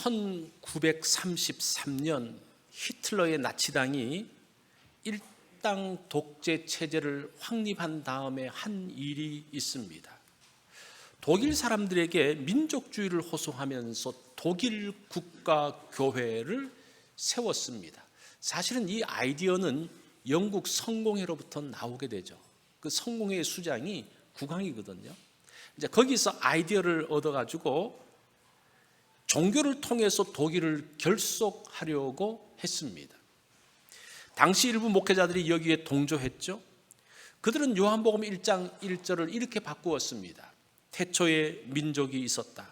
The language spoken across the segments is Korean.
1933년 히틀러의 나치당이 일당 독재 체제를 확립한 다음에 한 일이 있습니다. 독일 사람들에게 민족주의를 호소하면서 독일 국가교회를 세웠습니다. 사실은 이 아이디어는 영국 성공회로부터 나오게 되죠. 그 성공회의 수장이 국왕이거든요. 이제 거기서 아이디어를 얻어가지고 종교를 통해서 독일을 결속하려고 했습니다. 당시 일부 목회자들이 여기에 동조했죠. 그들은 요한복음 1장 1절을 이렇게 바꾸었습니다. 태초에 민족이 있었다.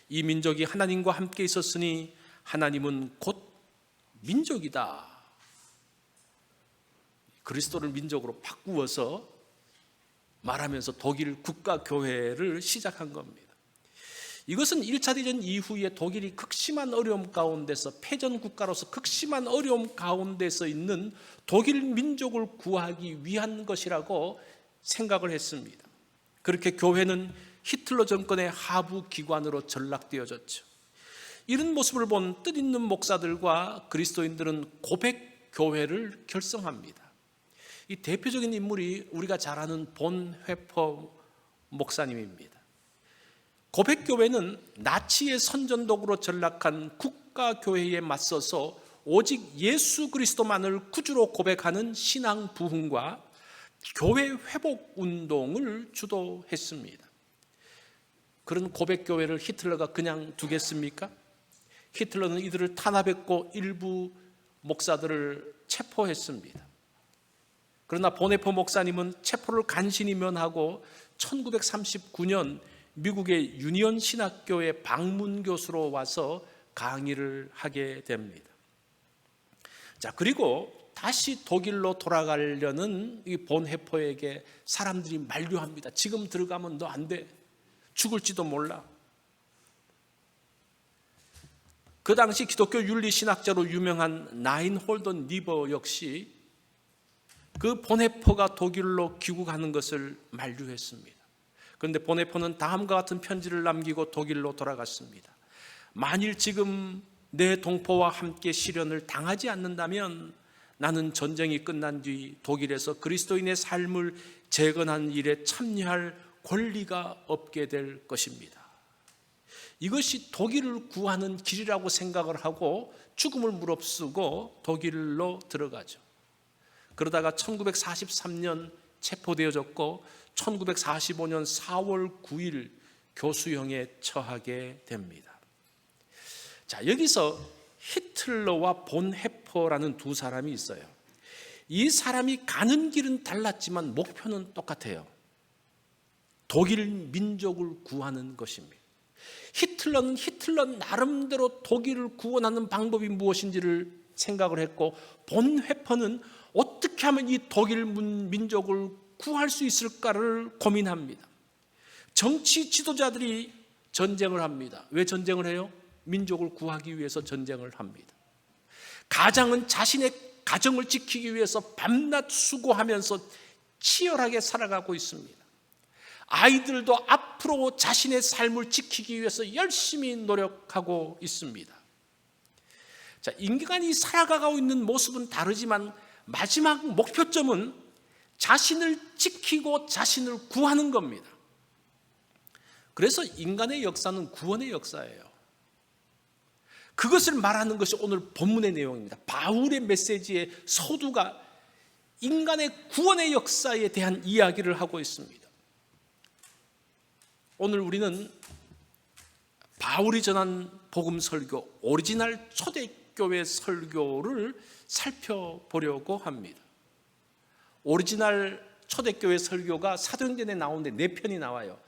이 민족이 하나님과 함께 있었으니 하나님은 곧 민족이다. 그리스도를 민족으로 바꾸어서 말하면서 독일 국가교회를 시작한 겁니다. 이것은 1차 대전 이후에 독일이 극심한 어려움 가운데서 패전 국가로서 극심한 어려움 가운데서 있는 독일 민족을 구하기 위한 것이라고 생각을 했습니다. 그렇게 교회는 히틀러 정권의 하부 기관으로 전락되어졌죠. 이런 모습을 본 뜻있는 목사들과 그리스도인들은 고백 교회를 결성합니다. 이 대표적인 인물이 우리가 잘 아는 본 회퍼 목사님입니다. 고백교회는 나치의 선전독으로 전락한 국가교회에 맞서서 오직 예수 그리스도만을 구주로 고백하는 신앙 부흥과 교회 회복 운동을 주도했습니다. 그런 고백교회를 히틀러가 그냥 두겠습니까? 히틀러는 이들을 탄압했고 일부 목사들을 체포했습니다. 그러나 보네포 목사님은 체포를 간신히 면하고 1939년 미국의 유니온 신학교의 방문 교수로 와서 강의를 하게 됩니다. 자, 그리고 다시 독일로 돌아가려는 이 본헤퍼에게 사람들이 만류합니다. 지금 들어가면 너 안 돼. 죽을지도 몰라. 그 당시 기독교 윤리 신학자로 유명한 나인 홀던 니버 역시 그 본헤퍼가 독일로 귀국하는 것을 만류했습니다. 그런데 본헤퍼는 다음과 같은 편지를 남기고 독일로 돌아갔습니다. 만일 지금 내 동포와 함께 시련을 당하지 않는다면 나는 전쟁이 끝난 뒤 독일에서 그리스도인의 삶을 재건하는 일에 참여할 권리가 없게 될 것입니다. 이것이 독일을 구하는 길이라고 생각을 하고 죽음을 무릅쓰고 독일로 들어가죠. 그러다가 1943년 체포되어졌고 1945년 4월 9일 교수형에 처하게 됩니다. 자, 여기서 히틀러와 본헤퍼라는 두 사람이 있어요. 이 사람이 가는 길은 달랐지만 목표는 똑같아요. 독일 민족을 구하는 것입니다. 히틀러는 히틀러 나름대로 독일을 구원하는 방법이 무엇인지를 생각을 했고, 본헤퍼는 어떻게 하면 이 독일 민족을 구할 수 있을까를 고민합니다. 정치 지도자들이 전쟁을 합니다. 왜 전쟁을 해요? 민족을 구하기 위해서 전쟁을 합니다. 가장은 자신의 가정을 지키기 위해서 밤낮 수고하면서 치열하게 살아가고 있습니다. 아이들도 앞으로 자신의 삶을 지키기 위해서 열심히 노력하고 있습니다. 자, 인간이 살아가고 있는 모습은 다르지만 마지막 목표점은 자신을 지키고 자신을 구하는 겁니다. 그래서 인간의 역사는 구원의 역사예요. 그것을 말하는 것이 오늘 본문의 내용입니다. 바울의 메시지의 서두가 인간의 구원의 역사에 대한 이야기를 하고 있습니다. 오늘 우리는 바울이 전한 복음 설교, 오리지널 초대교회 설교를 살펴보려고 합니다. 오리지널 초대교회 설교가 사도행전에 나오는데 4편이 나와요.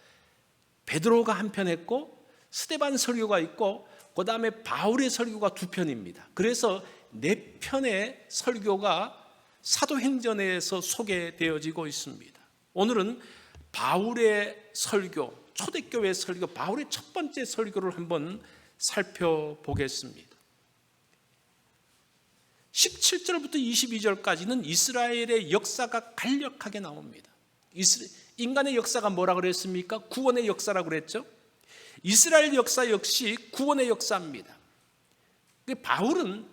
베드로가 한 편 했고 스데반 설교가 있고 그 다음에 바울의 설교가 2편입니다. 그래서 4편의 설교가 사도행전에서 소개되어지고 있습니다. 오늘은 바울의 설교, 초대교회 설교, 바울의 첫 번째 설교를 한번 살펴보겠습니다. 17절부터 22절까지는 이스라엘의 역사가 간략하게 나옵니다. 인간의 역사가 뭐라 그랬습니까? 구원의 역사라고 그랬죠. 이스라엘 역사 역시 구원의 역사입니다. 바울은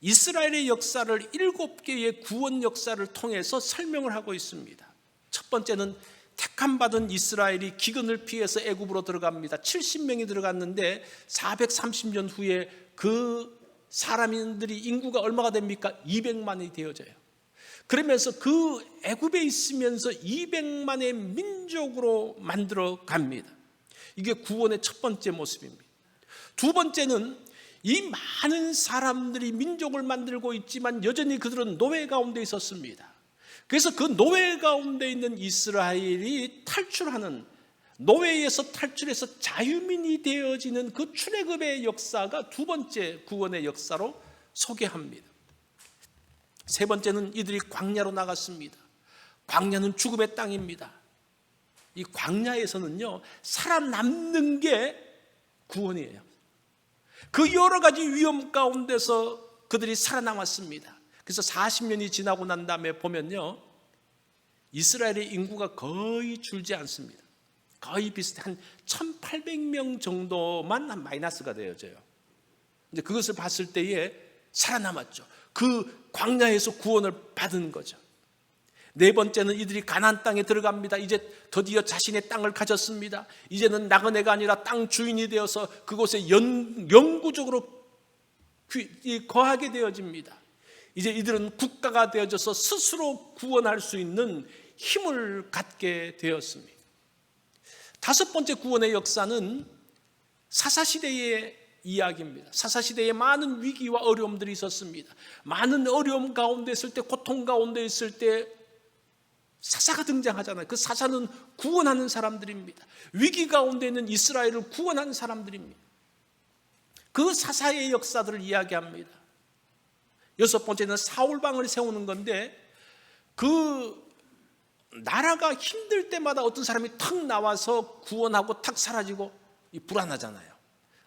이스라엘의 역사를 7개의 구원 역사를 통해서 설명을 하고 있습니다. 첫 번째는 택함받은 이스라엘이 기근을 피해서 애굽으로 들어갑니다. 70명이 들어갔는데 430년 후에 그 사람들이 인구가 얼마가 됩니까? 200만이 되어져요. 그러면서 그 애굽에 있으면서 200만의 민족으로 만들어 갑니다. 이게 구원의 첫 번째 모습입니다. 두 번째는 이 많은 사람들이 민족을 만들고 있지만 여전히 그들은 노예 가운데 있었습니다. 그래서 그 노예 가운데 있는 이스라엘이 탈출하는, 노예에서 탈출해서 자유민이 되어지는 그 출애굽의 역사가 두 번째 구원의 역사로 소개합니다. 세 번째는 이들이 광야로 나갔습니다. 광야는 죽음의 땅입니다. 이 광야에서는요, 살아남는 게 구원이에요. 그 여러 가지 위험 가운데서 그들이 살아남았습니다. 그래서 40년이 지나고 난 다음에 보면요, 이스라엘의 인구가 거의 줄지 않습니다. 거의 비슷해. 한 1800명 정도만 한 마이너스가 되어져요. 이제 그것을 봤을 때에 살아남았죠. 그 광야에서 구원을 받은 거죠. 네 번째는 이들이 가나안 땅에 들어갑니다. 이제 드디어 자신의 땅을 가졌습니다. 이제는 나그네가 아니라 땅 주인이 되어서 그곳에 영구적으로 거하게 되어집니다. 이제 이들은 국가가 되어져서 스스로 구원할 수 있는 힘을 갖게 되었습니다. 다섯 번째 구원의 역사는 사사시대의 이야기입니다. 사사시대에 많은 위기와 어려움들이 있었습니다. 많은 어려움 가운데 있을 때, 고통 가운데 있을 때 사사가 등장하잖아요. 그 사사는 구원하는 사람들입니다. 위기 가운데 있는 이스라엘을 구원한 사람들입니다. 그 사사의 역사들을 이야기합니다. 여섯 번째는 사울방을 세우는 건데, 그 나라가 힘들 때마다 어떤 사람이 탁 나와서 구원하고 탁 사라지고 불안하잖아요.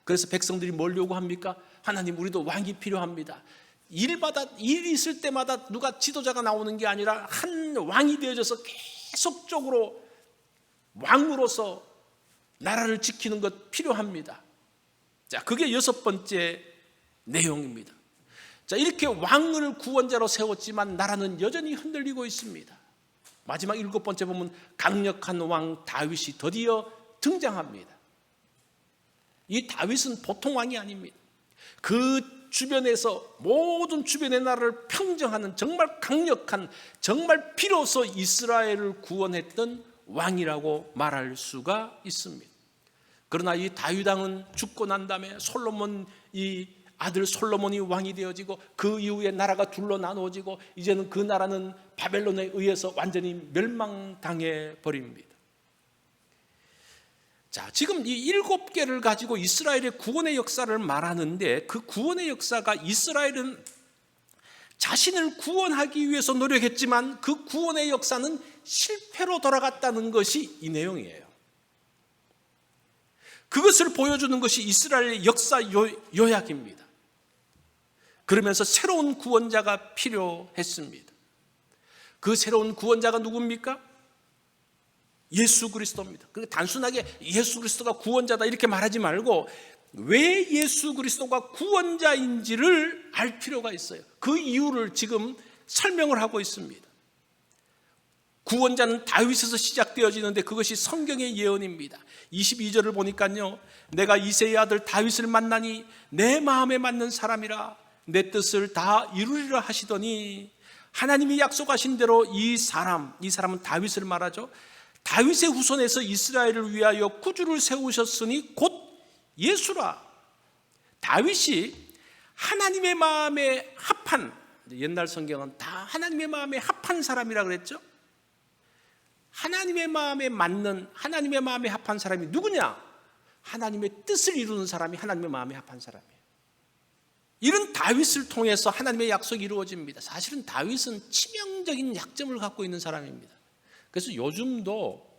그래서 백성들이 뭘 요구합니까? 하나님, 우리도 왕이 필요합니다. 일이 있을 때마다 누가 지도자가 나오는 게 아니라 한 왕이 되어져서 계속적으로 왕으로서 나라를 지키는 것 필요합니다. 자, 그게 여섯 번째 내용입니다. 자, 이렇게 왕을 구원자로 세웠지만 나라는 여전히 흔들리고 있습니다. 마지막 일곱 번째 보면 강력한 왕 다윗이 드디어 등장합니다. 이 다윗은 보통 왕이 아닙니다. 그 주변에서 모든 주변의 나라를 평정하는 정말 강력한, 정말 비로소 이스라엘을 구원했던 왕이라고 말할 수가 있습니다. 그러나 이 다윗 왕은 죽고 난 다음에 솔로몬, 이 아들 솔로몬이 왕이 되어지고 그 이후에 나라가 둘로 나누어지고 이제는 그 나라는 바벨론에 의해서 완전히 멸망당해 버립니다. 자, 지금 이 7개를 가지고 이스라엘의 구원의 역사를 말하는데, 그 구원의 역사가 이스라엘은 자신을 구원하기 위해서 노력했지만 그 구원의 역사는 실패로 돌아갔다는 것이 이 내용이에요. 그것을 보여주는 것이 이스라엘의 역사 요약입니다. 그러면서 새로운 구원자가 필요했습니다. 그 새로운 구원자가 누굽니까? 예수 그리스도입니다. 그러니까 단순하게 예수 그리스도가 구원자다 이렇게 말하지 말고 왜 예수 그리스도가 구원자인지를 알 필요가 있어요. 그 이유를 지금 설명을 하고 있습니다. 구원자는 다윗에서 시작되어지는데 그것이 성경의 예언입니다. 22절을 보니까요, 내가 이새의 아들 다윗을 만나니 내 마음에 맞는 사람이라 내 뜻을 다 이루리라 하시더니, 하나님이 약속하신 대로 이 사람은 다윗을 말하죠. 다윗의 후손에서 이스라엘을 위하여 구주를 세우셨으니 곧 예수라. 다윗이 하나님의 마음에 합한, 옛날 성경은 다 하나님의 마음에 합한 사람이라 그랬죠. 하나님의 마음에 맞는, 하나님의 마음에 합한 사람이 누구냐? 하나님의 뜻을 이루는 사람이 하나님의 마음에 합한 사람이에요. 이런 다윗을 통해서 하나님의 약속이 이루어집니다. 사실은 다윗은 치명적인 약점을 갖고 있는 사람입니다. 그래서 요즘도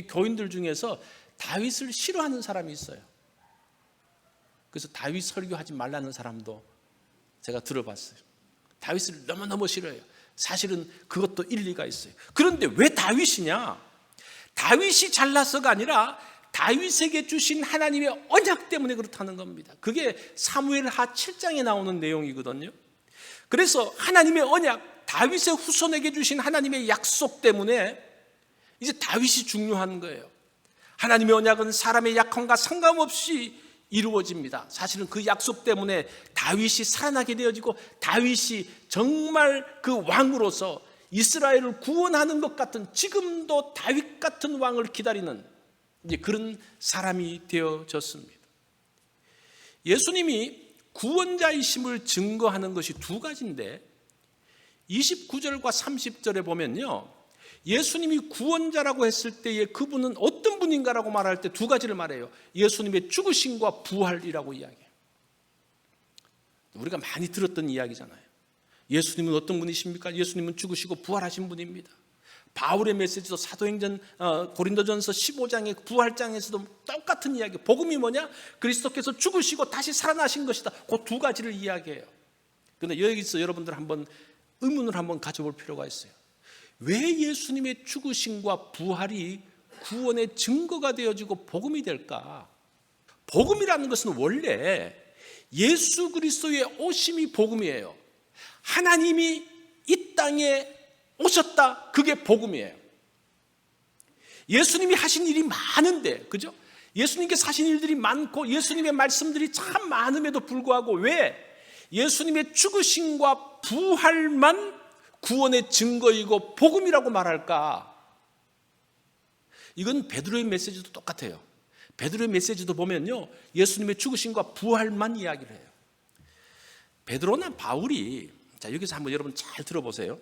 교인들 중에서 다윗을 싫어하는 사람이 있어요. 그래서 다윗 설교하지 말라는 사람도 제가 들어봤어요. 다윗을 너무너무 싫어해요. 사실은 그것도 일리가 있어요. 그런데 왜 다윗이냐? 다윗이 잘나서가 아니라 다윗에게 주신 하나님의 언약 때문에 그렇다는 겁니다. 그게 사무엘하 7장에 나오는 내용이거든요. 그래서 하나님의 언약, 다윗의 후손에게 주신 하나님의 약속 때문에 이제 다윗이 중요한 거예요. 하나님의 언약은 사람의 약함과 상관없이 이루어집니다. 사실은 그 약속 때문에 다윗이 살아나게 되어지고 다윗이 정말 그 왕으로서 이스라엘을 구원하는 것 같은, 지금도 다윗 같은 왕을 기다리는 이제 그런 사람이 되어졌습니다. 예수님이 구원자이심을 증거하는 것이 두 가지인데 29절과 30절에 보면요, 예수님이 구원자라고 했을 때에 그분은 어떤 분인가라고 말할 때 두 가지를 말해요. 예수님의 죽으심과 부활이라고 이야기해요. 우리가 많이 들었던 이야기잖아요. 예수님은 어떤 분이십니까? 예수님은 죽으시고 부활하신 분입니다. 바울의 메시지도 사도행전 고린도전서 15장의 부활장에서도 똑같은 이야기. 복음이 뭐냐? 그리스도께서 죽으시고 다시 살아나신 것이다. 그 두 가지를 이야기해요. 그런데 여기서 여러분들 한번 의문을 한번 가져볼 필요가 있어요. 왜 예수님의 죽으심과 부활이 구원의 증거가 되어지고 복음이 될까? 복음이라는 것은 원래 예수 그리스도의 오심이 복음이에요. 하나님이 이 땅에 오셨다, 그게 복음이에요. 예수님이 하신 일이 많은데, 그죠? 예수님께서 하신 일들이 많고 예수님의 말씀들이 참 많음에도 불구하고 왜 예수님의 죽으심과 부활만 구원의 증거이고 복음이라고 말할까? 이건 베드로의 메시지도 똑같아요. 베드로의 메시지도 보면요, 예수님의 죽으심과 부활만 이야기를 해요. 베드로나 바울이, 자 여기서 한번 여러분 잘 들어보세요.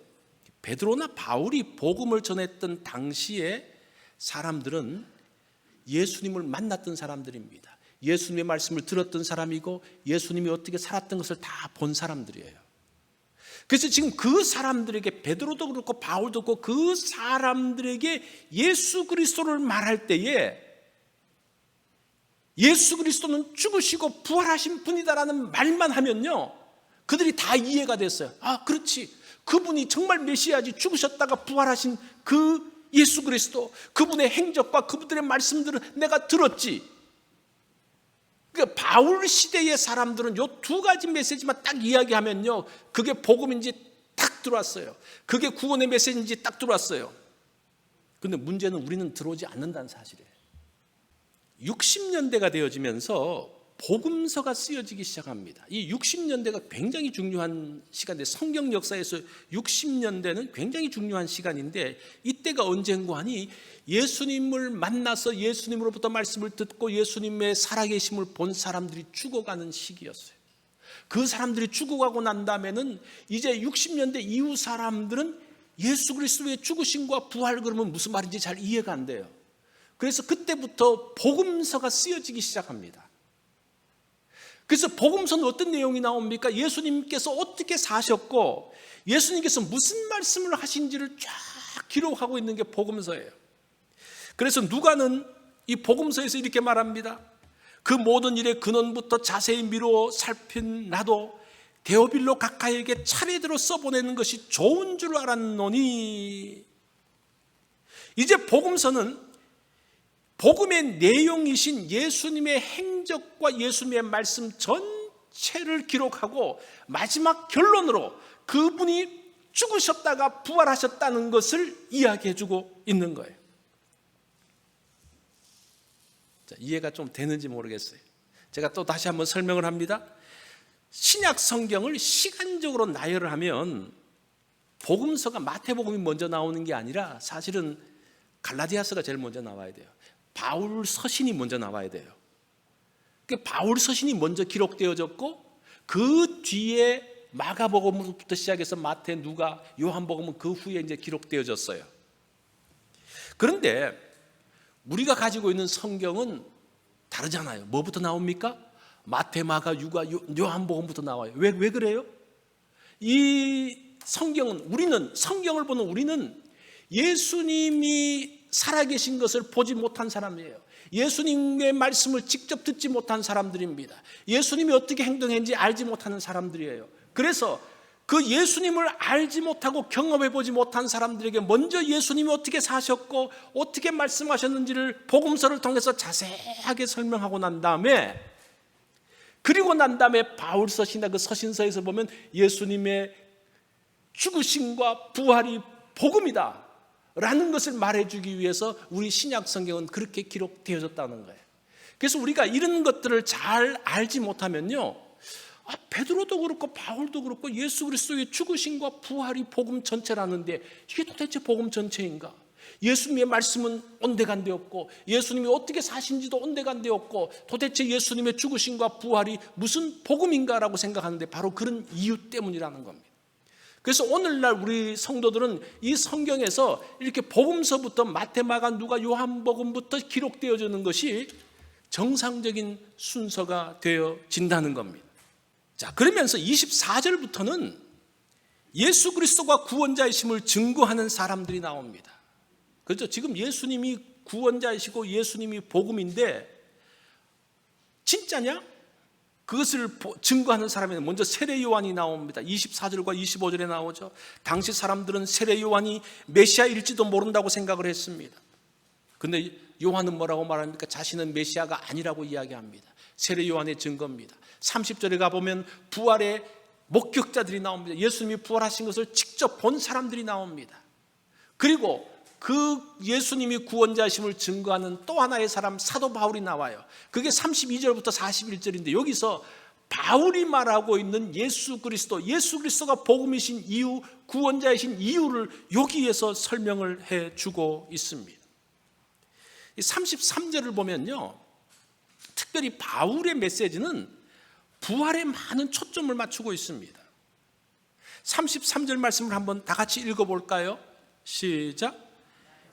베드로나 바울이 복음을 전했던 당시에 사람들은 예수님을 만났던 사람들입니다. 예수님의 말씀을 들었던 사람이고 예수님이 어떻게 살았던 것을 다 본 사람들이에요. 그래서 지금 그 사람들에게, 베드로도 그렇고 바울도 그렇고 그 사람들에게 예수 그리스도를 말할 때에 예수 그리스도는 죽으시고 부활하신 분이다라는 말만 하면요, 그들이 다 이해가 됐어요. 아, 그렇지, 그분이 정말 메시아지, 죽으셨다가 부활하신 그 예수 그리스도, 그분의 행적과 그분들의 말씀들을 내가 들었지. 그러니까 바울 시대의 사람들은 요 두 가지 메시지만 딱 이야기하면요, 그게 복음인지 딱 들어왔어요. 그게 구원의 메시지인지 딱 들어왔어요. 그런데 문제는 우리는 들어오지 않는다는 사실이에요. 60년대가 되어지면서 복음서가 쓰여지기 시작합니다. 이 60년대가 굉장히 중요한 시간인데, 성경 역사에서 60년대는 굉장히 중요한 시간인데, 이때가 언젠고 하니 예수님을 만나서 예수님으로부터 말씀을 듣고 예수님의 살아계심을 본 사람들이 죽어가는 시기였어요. 그 사람들이 죽어가고 난 다음에는 이제 60년대 이후 사람들은 예수 그리스도의 죽으심과 부활, 그러면 무슨 말인지 잘 이해가 안 돼요. 그래서 그때부터 복음서가 쓰여지기 시작합니다. 그래서 복음서는 어떤 내용이 나옵니까? 예수님께서 어떻게 사셨고 예수님께서 무슨 말씀을 하신지를 쫙 기록하고 있는 게 복음서예요. 그래서 누가는 이 복음서에서 이렇게 말합니다. 그 모든 일의 근원부터 자세히 미루어 살핀 나도 데오빌로 각하에게 차례대로 써보내는 것이 좋은 줄 알았노니. 이제 복음서는 복음의 내용이신 예수님의 행적과 예수님의 말씀 전체를 기록하고 마지막 결론으로 그분이 죽으셨다가 부활하셨다는 것을 이야기해주고 있는 거예요. 자, 이해가 좀 되는지 모르겠어요. 제가 또 다시 한번 설명을 합니다. 신약 성경을 시간적으로 나열을 하면 복음서가 마태복음이 먼저 나오는 게 아니라 사실은 갈라디아서가 제일 먼저 나와야 돼요. 바울 서신이 먼저 나와야 돼요. 그러니까 바울 서신이 먼저 기록되어졌고 그 뒤에 마가복음부터 시작해서 마태, 누가, 요한복음은 그 후에 이제 기록되어졌어요. 그런데 우리가 가지고 있는 성경은 다르잖아요. 뭐부터 나옵니까? 마태, 마가, 유가, 요한복음부터 나와요. 왜 그래요? 이 성경은, 우리는 성경을 보는 우리는 예수님이 살아계신 것을 보지 못한 사람이에요. 예수님의 말씀을 직접 듣지 못한 사람들입니다. 예수님이 어떻게 행동했는지 알지 못하는 사람들이에요. 그래서 그 예수님을 알지 못하고 경험해 보지 못한 사람들에게 먼저 예수님이 어떻게 사셨고 어떻게 말씀하셨는지를 복음서를 통해서 자세하게 설명하고 난 다음에, 그리고 난 다음에 바울서신이나 그 서신서에서 보면 예수님의 죽으심과 부활이 복음이다 라는 것을 말해주기 위해서 우리 신약 성경은 그렇게 기록되어졌다는 거예요. 그래서 우리가 이런 것들을 잘 알지 못하면요, 베드로도 그렇고 바울도 그렇고 예수 그리스도의 죽으심과 부활이 복음 전체라는데 이게 도대체 복음 전체인가? 예수님의 말씀은 온데간데 없고 예수님이 어떻게 사신지도 온데간데 없고 도대체 예수님의 죽으심과 부활이 무슨 복음인가라고 생각하는데 바로 그런 이유 때문이라는 겁니다. 그래서 오늘날 우리 성도들은 이 성경에서 이렇게 복음서부터 마태, 마가, 누가, 요한복음부터 기록되어지는 것이 정상적인 순서가 되어진다는 겁니다. 자, 그러면서 24절부터는 예수 그리스도가 구원자이심을 증거하는 사람들이 나옵니다. 그렇죠? 지금 예수님이 구원자이시고 예수님이 복음인데 진짜냐? 그것을 증거하는 사람이 먼저 세례 요한이 나옵니다. 24절과 25절에 나오죠. 당시 사람들은 세례 요한이 메시아일지도 모른다고 생각을 했습니다. 그런데 요한은 뭐라고 말합니까? 자신은 메시아가 아니라고 이야기합니다. 세례 요한의 증거입니다. 30절에 가보면 부활의 목격자들이 나옵니다. 예수님이 부활하신 것을 직접 본 사람들이 나옵니다. 그리고 그 예수님이 구원자이심을 증거하는 또 하나의 사람 사도 바울이 나와요. 그게 32절부터 41절인데 여기서 바울이 말하고 있는 예수 그리스도가 복음이신 이유, 구원자이신 이유를 여기에서 설명을 해주고 있습니다. 33절을 보면요, 특별히 바울의 메시지는 부활에 많은 초점을 맞추고 있습니다. 33절 말씀을 한번 다 같이 읽어볼까요? 시작.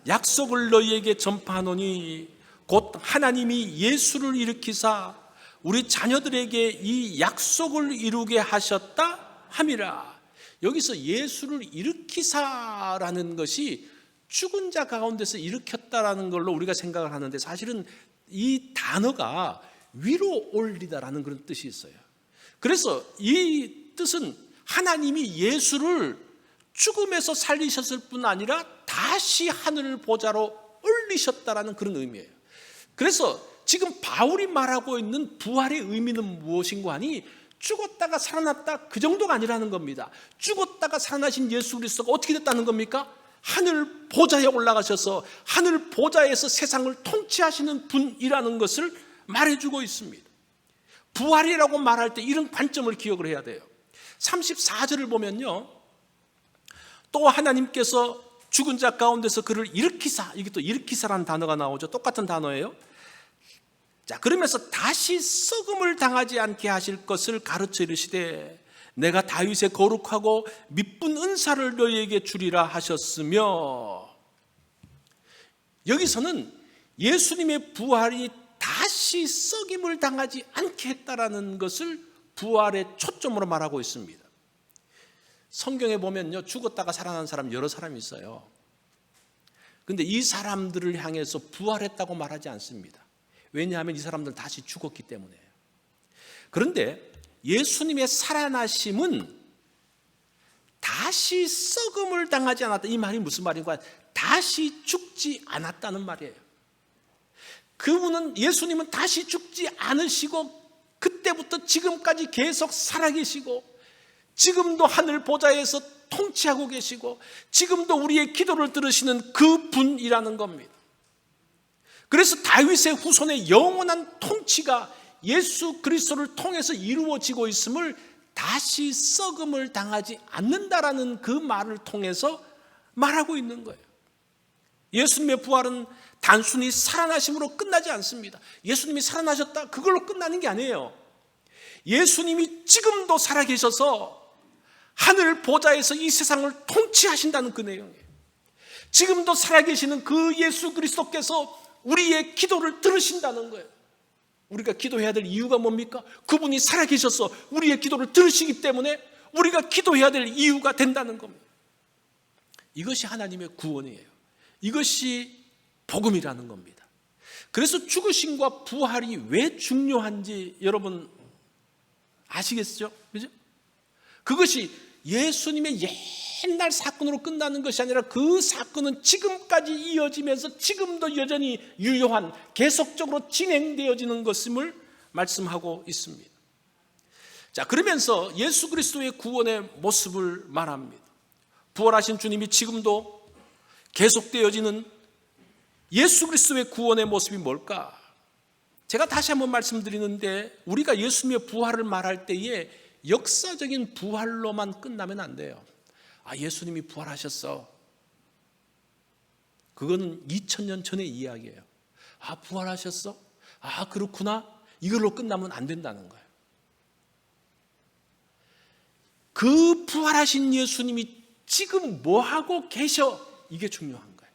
약속을 너희에게 전파하노니 곧 하나님이 예수를 일으키사 우리 자녀들에게 이 약속을 이루게 하셨다 함이라. 여기서 예수를 일으키사라는 것이 죽은 자 가운데서 일으켰다라는 걸로 우리가 생각을 하는데 사실은 이 단어가 위로 올리다라는 그런 뜻이 있어요. 그래서 이 뜻은 하나님이 예수를 죽음에서 살리셨을 뿐 아니라 다시 하늘 보좌로 올리셨다라는 그런 의미예요. 그래서 지금 바울이 말하고 있는 부활의 의미는 무엇인가 하니 죽었다가 살아났다 그 정도가 아니라는 겁니다. 죽었다가 살아나신 예수 그리스도가 어떻게 됐다는 겁니까? 하늘 보좌에 올라가셔서 하늘 보좌에서 세상을 통치하시는 분이라는 것을 말해주고 있습니다. 부활이라고 말할 때 이런 관점을 기억을 해야 돼요. 34절을 보면요, 또 하나님께서 죽은 자 가운데서 그를 일으키사, 이게 또 일으키사라는 단어가 나오죠. 똑같은 단어예요. 자, 그러면서 다시 썩음을 당하지 않게 하실 것을 가르쳐 이르시되 내가 다윗의 거룩하고 미쁜 은사를 너희에게 주리라 하셨으며, 여기서는 예수님의 부활이 다시 썩임을 당하지 않게 했다라는 것을 부활의 초점으로 말하고 있습니다. 성경에 보면요, 죽었다가 살아난 사람 여러 사람이 있어요. 그런데 이 사람들을 향해서 부활했다고 말하지 않습니다. 왜냐하면 이 사람들은 다시 죽었기 때문에요. 그런데 예수님의 살아나심은 다시 썩음을 당하지 않았다. 이 말이 무슨 말인가? 다시 죽지 않았다는 말이에요. 그분은, 예수님은 다시 죽지 않으시고 그때부터 지금까지 계속 살아계시고 지금도 하늘 보좌에서 통치하고 계시고 지금도 우리의 기도를 들으시는 그 분이라는 겁니다. 그래서 다윗의 후손의 영원한 통치가 예수 그리스도를 통해서 이루어지고 있음을 다시 썩음을 당하지 않는다라는 그 말을 통해서 말하고 있는 거예요. 예수님의 부활은 단순히 살아나심으로 끝나지 않습니다. 예수님이 살아나셨다 그걸로 끝나는 게 아니에요. 예수님이 지금도 살아계셔서 하늘 보좌에서 이 세상을 통치하신다는 그 내용이에요. 지금도 살아계시는 그 예수 그리스도께서 우리의 기도를 들으신다는 거예요. 우리가 기도해야 될 이유가 뭡니까? 그분이 살아계셔서 우리의 기도를 들으시기 때문에 우리가 기도해야 될 이유가 된다는 겁니다. 이것이 하나님의 구원이에요. 이것이 복음이라는 겁니다. 그래서 죽으심과 부활이 왜 중요한지 여러분 아시겠죠? 그죠? 그것이 예수님의 옛날 사건으로 끝나는 것이 아니라 그 사건은 지금까지 이어지면서 지금도 여전히 유효한, 계속적으로 진행되어지는 것임을 말씀하고 있습니다. 자, 그러면서 예수 그리스도의 구원의 모습을 말합니다. 부활하신 주님이 지금도 계속되어지는 예수 그리스도의 구원의 모습이 뭘까? 제가 다시 한번 말씀드리는데, 우리가 예수님의 부활을 말할 때에 역사적인 부활로만 끝나면 안 돼요. 아, 예수님이 부활하셨어. 그건 2000년 전의 이야기예요. 아, 부활하셨어? 아, 그렇구나. 이걸로 끝나면 안 된다는 거예요. 그 부활하신 예수님이 지금 뭐 하고 계셔? 이게 중요한 거예요.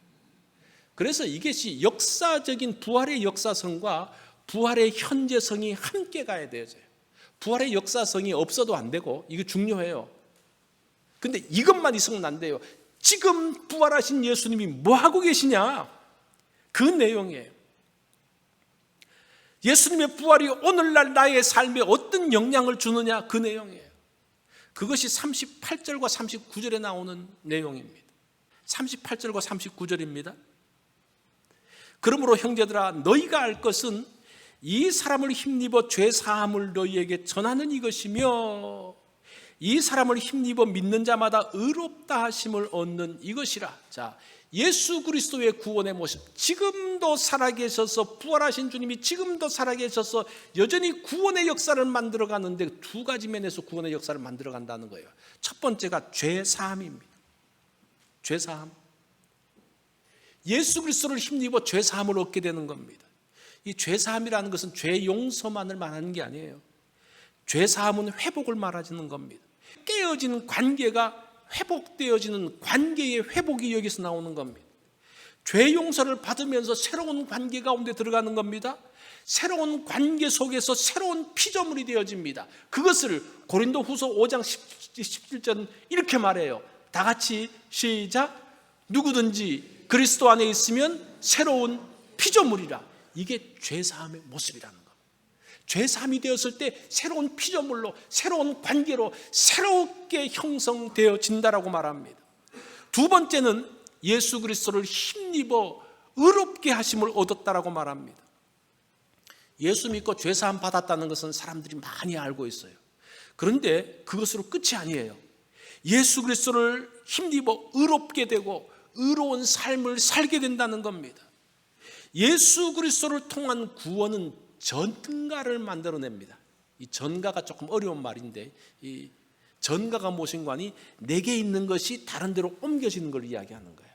그래서 이것이 역사적인 부활의 역사성과 부활의 현재성이 함께 가야 돼요. 부활의 역사성이 없어도 안 되고, 이게 중요해요. 근데 이것만 있으면 안 돼요. 지금 부활하신 예수님이 뭐 하고 계시냐? 그 내용이에요. 예수님의 부활이 오늘날 나의 삶에 어떤 영향을 주느냐? 그 내용이에요. 그것이 38절과 39절에 나오는 내용입니다. 38절과 39절입니다. 그러므로 형제들아, 너희가 알 것은 이 사람을 힘입어 죄사함을 너희에게 전하는 이것이며, 이 사람을 힘입어 믿는 자마다 의롭다 하심을 얻는 이것이라. 자, 예수 그리스도의 구원의 모습, 지금도 살아계셔서, 부활하신 주님이 지금도 살아계셔서 여전히 구원의 역사를 만들어가는데, 두 가지 면에서 구원의 역사를 만들어간다는 거예요. 첫 번째가 죄사함입니다. 죄사함. 예수 그리스도를 힘입어 죄사함을 얻게 되는 겁니다. 이 죄사함이라는 것은 죄 용서만을 말하는 게 아니에요. 죄사함은 회복을 말하는 겁니다. 깨어진 관계가 회복되어지는 관계의 회복이 여기서 나오는 겁니다. 죄 용서를 받으면서 새로운 관계 가운데 들어가는 겁니다. 새로운 관계 속에서 새로운 피조물이 되어집니다. 그것을 고린도후서 5장 17절 이렇게 말해요. 다 같이 시작. 누구든지 그리스도 안에 있으면 새로운 피조물이라. 이게 죄사함의 모습이라는 겁니다. 죄사함이 되었을 때 새로운 피조물로, 새로운 관계로 새롭게 형성되어진다라고 말합니다. 두 번째는 예수 그리스도를 힘입어 의롭게 하심을 얻었다라고 말합니다. 예수 믿고 죄사함 받았다는 것은 사람들이 많이 알고 있어요. 그런데 그것으로 끝이 아니에요. 예수 그리스도를 힘입어 의롭게 되고 의로운 삶을 살게 된다는 겁니다. 예수 그리스도를 통한 구원은 전가를 만들어냅니다. 이 전가가 조금 어려운 말인데, 이 전가가 무엇인가 하니 내게 있는 것이 다른 데로 옮겨지는 걸 이야기하는 거예요.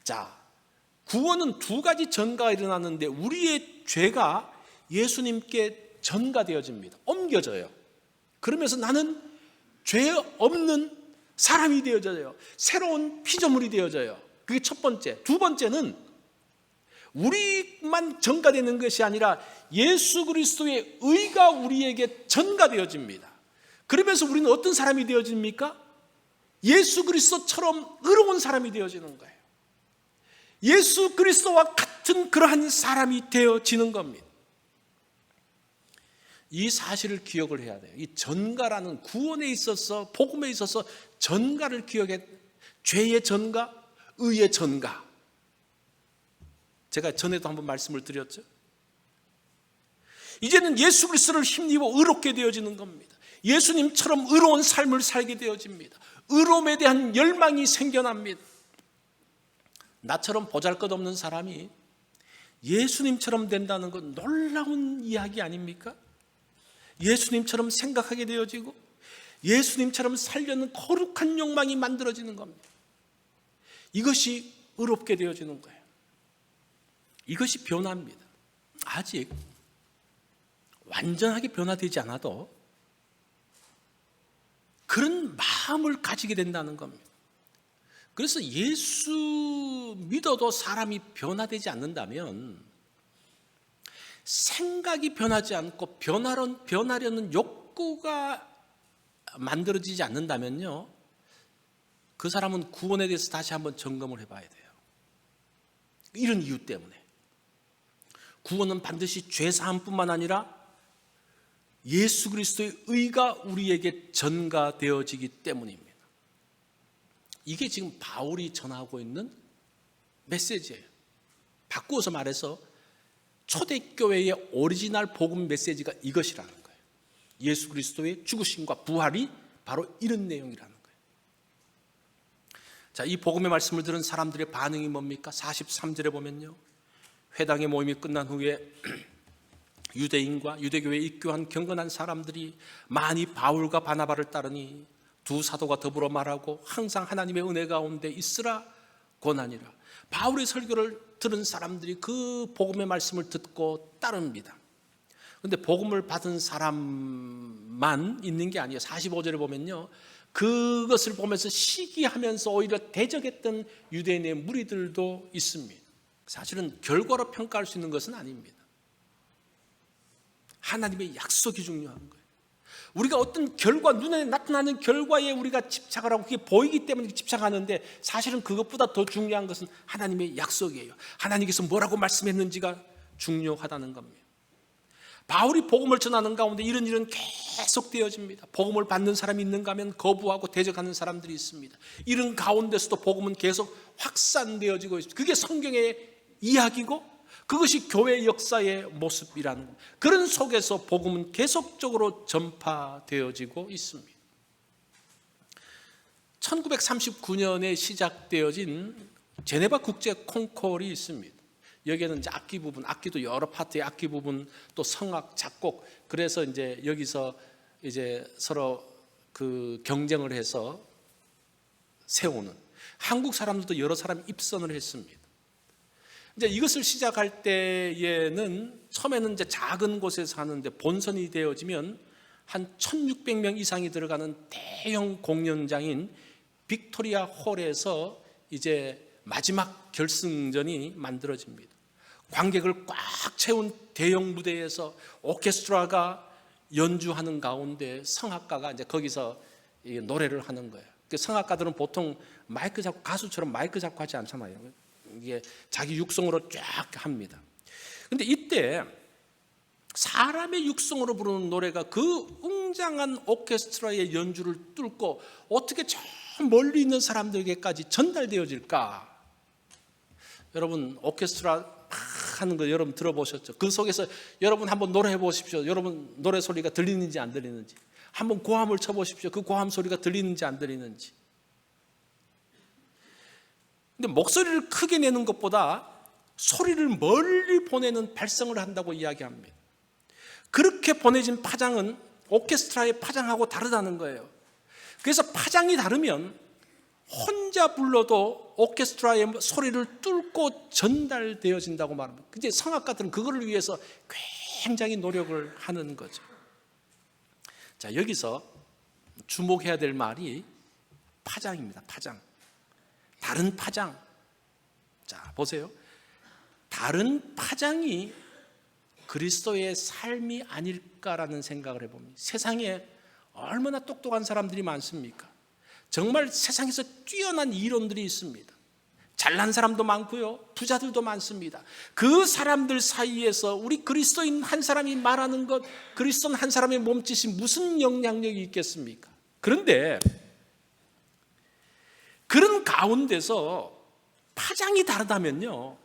자, 구원은 두 가지 전가가 일어나는데, 우리의 죄가 예수님께 전가되어집니다. 옮겨져요. 그러면서 나는 죄 없는 사람이 되어져요. 새로운 피조물이 되어져요. 그게 첫 번째. 두 번째는 우리만 전가되는 것이 아니라 예수 그리스도의 의가 우리에게 전가되어집니다. 그러면서 우리는 어떤 사람이 되어집니까? 예수 그리스도처럼 의로운 사람이 되어지는 거예요. 예수 그리스도와 같은 그러한 사람이 되어지는 겁니다. 이 사실을 기억을 해야 돼요. 이 전가라는 구원에 있어서, 복음에 있어서 전가를 기억해. 죄의 전가, 의의 전가. 제가 전에도 한번 말씀을 드렸죠. 이제는 예수 그리스도를 힘입어 의롭게 되어지는 겁니다. 예수님처럼 의로운 삶을 살게 되어집니다. 의로움에 대한 열망이 생겨납니다. 나처럼 보잘것없는 사람이 예수님처럼 된다는 건 놀라운 이야기 아닙니까? 예수님처럼 생각하게 되어지고 예수님처럼 살려는 거룩한 욕망이 만들어지는 겁니다. 이것이 의롭게 되어지는 거예요. 이것이 변화입니다. 아직 완전하게 변화되지 않아도 그런 마음을 가지게 된다는 겁니다. 그래서 예수 믿어도 사람이 변화되지 않는다면, 생각이 변하지 않고 변하려는 욕구가 만들어지지 않는다면요, 그 사람은 구원에 대해서 다시 한번 점검을 해봐야 돼요. 이런 이유 때문에. 구원은 반드시 죄사함뿐만 아니라 예수 그리스도의 의가 우리에게 전가되어지기 때문입니다. 이게 지금 바울이 전하고 있는 메시지예요. 바꾸어서 말해서 초대교회의 오리지널 복음 메시지가 이것이라는 거예요. 예수 그리스도의 죽으심과 부활이 바로 이런 내용이라는 거예요. 자, 이 복음의 말씀을 들은 사람들의 반응이 뭡니까? 43절에 보면요, 회당의 모임이 끝난 후에 유대인과 유대교회에 입교한 경건한 사람들이 많이 바울과 바나바를 따르니 두 사도가 더불어 말하고 항상 하나님의 은혜 가운데 있으라 권하니라. 바울의 설교를 들은 사람들이 그 복음의 말씀을 듣고 따릅니다. 그런데 복음을 받은 사람만 있는 게 아니에요. 45절에 보면요, 그것을 보면서 시기하면서 오히려 대적했던 유대인의 무리들도 있습니다. 사실은 결과로 평가할 수 있는 것은 아닙니다. 하나님의 약속이 중요한 거예요. 우리가 어떤 결과, 눈에 나타나는 결과에 우리가 집착을 하고 그게 보이기 때문에 집착하는데, 사실은 그것보다 더 중요한 것은 하나님의 약속이에요. 하나님께서 뭐라고 말씀했는지가 중요하다는 겁니다. 바울이 복음을 전하는 가운데 이런 일은 계속 되어집니다. 복음을 받는 사람이 있는가 하면 거부하고 대적하는 사람들이 있습니다. 이런 가운데서도 복음은 계속 확산되어지고 있습니다. 그게 성경의 이야기고 그것이 교회 역사의 모습이라는 겁니다. 그런 속에서 복음은 계속적으로 전파되어지고 있습니다. 1939년에 시작되어진 제네바 국제 콩콜이 있습니다. 여기에는 이제 악기 부분, 악기도 여러 파트의 악기 부분, 또 성악, 작곡, 그래서 이제 여기서 이제 서로 그 경쟁을 해서 세우는, 한국 사람들도 여러 사람 입선을 했습니다. 이제 이것을 시작할 때에는 처음에는 이제 작은 곳에서 하는데, 본선이 되어지면 한 1,600명 이상이 들어가는 대형 공연장인 빅토리아 홀에서 이제 마지막 결승전이 만들어집니다. 관객을 꽉 채운 대형 무대에서 오케스트라가 연주하는 가운데 성악가가 이제 거기서 노래를 하는 거예요. 성악가들은 보통 마이크 잡고, 가수처럼 마이크 잡고 하지 않잖아요. 이게 자기 육성으로 쫙 합니다. 근데 이때 사람의 육성으로 부르는 노래가 그 웅장한 오케스트라의 연주를 뚫고 어떻게 저 멀리 있는 사람들에게까지 전달되어질까? 여러분, 오케스트라 하는 거 여러분 들어보셨죠? 그 속에서 여러분 한번 노래해 보십시오. 여러분 노래 소리가 들리는지 안 들리는지. 한번 고함을 쳐보십시오. 그 고함 소리가 들리는지 안 들리는지. 근데 목소리를 크게 내는 것보다 소리를 멀리 보내는 발성을 한다고 이야기합니다. 그렇게 보내진 파장은 오케스트라의 파장하고 다르다는 거예요. 그래서 파장이 다르면 혼자 불러도 오케스트라의 소리를 뚫고 전달되어진다고 말합니다. 근데 성악가들은 그거를 위해서 굉장히 노력을 하는 거죠. 자, 여기서 주목해야 될 말이 파장입니다. 파장. 다른 파장. 자, 보세요. 다른 파장이 그리스도의 삶이 아닐까라는 생각을 해봅니다. 세상에 얼마나 똑똑한 사람들이 많습니까? 정말 세상에서 뛰어난 이론들이 있습니다. 잘난 사람도 많고요, 부자들도 많습니다. 그 사람들 사이에서 우리 그리스도인 한 사람이 말하는 것, 그리스도인 한 사람의 몸짓이 무슨 영향력이 있겠습니까? 그런데 그런 가운데서 파장이 다르다면요,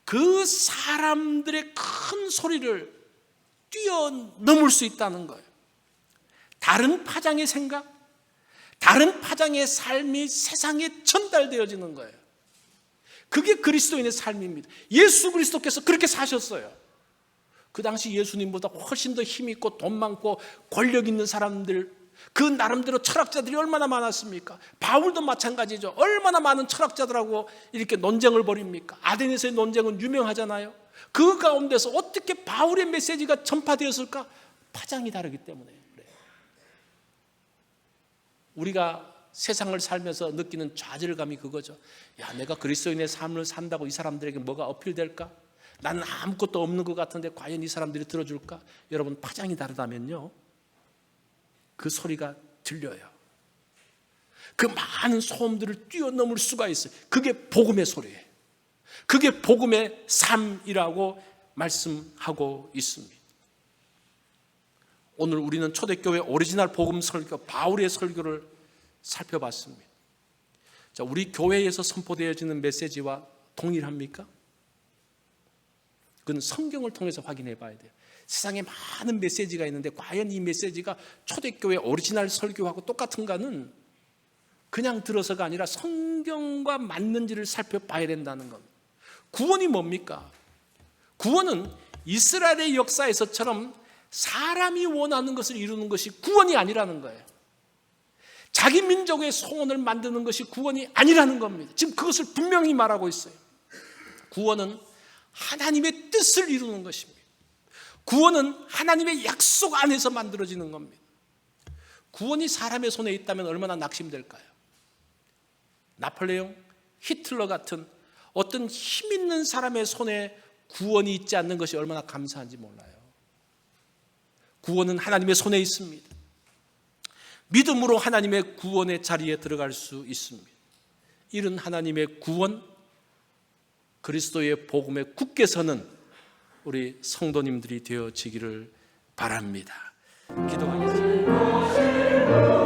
그 사람들의 큰 소리를 뛰어넘을 수 있다는 거예요. 다른 파장의 생각, 다른 파장의 삶이 세상에 전달되어지는 거예요. 그게 그리스도인의 삶입니다. 예수 그리스도께서 그렇게 사셨어요. 그 당시 예수님보다 훨씬 더 힘 있고 돈 많고 권력 있는 사람들, 그 나름대로 철학자들이 얼마나 많았습니까? 바울도 마찬가지죠. 얼마나 많은 철학자들하고 이렇게 논쟁을 벌입니까? 아덴에서의 논쟁은 유명하잖아요. 그 가운데서 어떻게 바울의 메시지가 전파되었을까? 파장이 다르기 때문에 그래요. 우리가 세상을 살면서 느끼는 좌절감이 그거죠. 야, 내가 그리스도인의 삶을 산다고 이 사람들에게 뭐가 어필될까? 나는 아무것도 없는 것 같은데 과연 이 사람들이 들어줄까? 여러분, 파장이 다르다면요, 그 소리가 들려요. 그 많은 소음들을 뛰어넘을 수가 있어요. 그게 복음의 소리예요. 그게 복음의 삶이라고 말씀하고 있습니다. 오늘 우리는 초대교회 오리지널 복음 설교 바울의 설교를 살펴봤습니다. 자, 우리 교회에서 선포되어지는 메시지와 동일합니까? 그건 성경을 통해서 확인해 봐야 돼요. 세상에 많은 메시지가 있는데 과연 이 메시지가 초대교회 오리지널 설교하고 똑같은가는 그냥 들어서가 아니라 성경과 맞는지를 살펴봐야 된다는 겁니다. 구원이 뭡니까? 구원은 이스라엘의 역사에서처럼 사람이 원하는 것을 이루는 것이 구원이 아니라는 거예요. 자기 민족의 소원을 만드는 것이 구원이 아니라는 겁니다. 지금 그것을 분명히 말하고 있어요. 구원은 하나님의 뜻을 이루는 것입니다. 구원은 하나님의 약속 안에서 만들어지는 겁니다. 구원이 사람의 손에 있다면 얼마나 낙심될까요? 나폴레옹, 히틀러 같은 어떤 힘 있는 사람의 손에 구원이 있지 않는 것이 얼마나 감사한지 몰라요. 구원은 하나님의 손에 있습니다. 믿음으로 하나님의 구원의 자리에 들어갈 수 있습니다. 이런 하나님의 구원, 그리스도의 복음에 굳게 서는 우리 성도님들이 되어지기를 바랍니다. 기도하겠습니다.